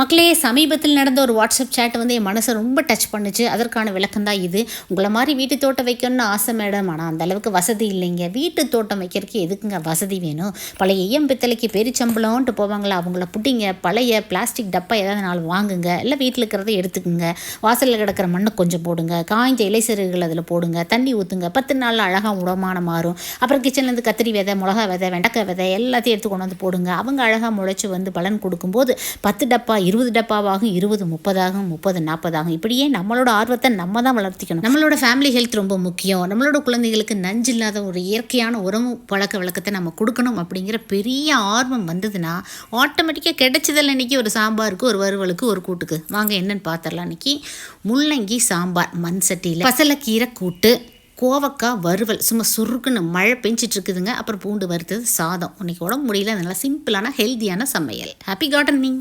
மக்களே, சமீபத்தில் நடந்த ஒரு வாட்ஸ்அப் சேட் என் மனசை ரொம்ப டச் பண்ணுச்சு. அதற்கான விளக்கம் தான் இது. உங்களை மாதிரி வீட்டு தோட்டம் வைக்கணும்னு ஆசை மேடம், ஆனால் அந்தளவுக்கு வசதி இல்லைங்க. வீட்டு தோட்டம் வைக்கிறதுக்கு எதுக்குங்க வசதி வேணும்? பழைய பித்தளைக்கு பெரிச்சம்பளம்ன்ட்டு போவாங்களா, அவங்கள புட்டிங்க. பழைய பிளாஸ்டிக் டப்பா ஏதாவது நாள் வாங்குங்க, இல்லை வீட்டில் இருக்கிறத எடுத்துக்குங்க. வாசலில் கிடக்கிற மண்ணை கொஞ்சம் போடுங்க, காய்ஞ்ச இலைசருகள் அதில் போடுங்க, தண்ணி ஊற்றுங்க. 10 நாளில் அழகாக உரமான மாறும். அப்புறம் கிச்சன்லேருந்து கத்திரி விதை, மிளகா விதை, வெண்டைக்காய் விதை எல்லாத்தையும் எடுத்து கொண்டு வந்து போடுங்க. அவங்க அழகாக முளைச்சி பலன் கொடுக்கும்போது 10 டப்பா 20 டப்பாவாகும், 20 30 ஆகும், 30 40 ஆகும். இப்படியே நம்மளோட ஆர்வத்தை நம்ம தான் வளர்த்திக்கணும். நம்மளோட ஃபேமிலி ஹெல்த் ரொம்ப முக்கியம். நம்மளோட குழந்தைகளுக்கு நஞ்சு இல்லாத ஒரு இயற்கையான உறவு பழக்க வழக்கத்தை நம்ம கொடுக்கணும் அப்படிங்கிற பெரிய ஆர்வம் வந்ததுன்னா ஆட்டோமேட்டிக்காக கிடைச்சதில்ல. இன்றைக்கி ஒரு சாம்பாருக்கு, ஒரு வறுவலுக்கு, ஒரு கூட்டுக்கு வாங்க என்னன்னு பார்த்துடலாம். இன்றைக்கி முள்ளங்கி சாம்பார், மண் சட்டியில் பசலைக்கீரை கூட்டு, கோவக்காய் வறுவல், சும்மா சுருக்குன்னு மழை பெஞ்சிட்டு இருக்குதுங்க. அப்புறம் பூண்டு வறுத்தது, சாதம். இன்னைக்கு உடம்பு முடியல, நல்லா சிம்பிளான ஹெல்த்தியான சமையல். Happy gardening.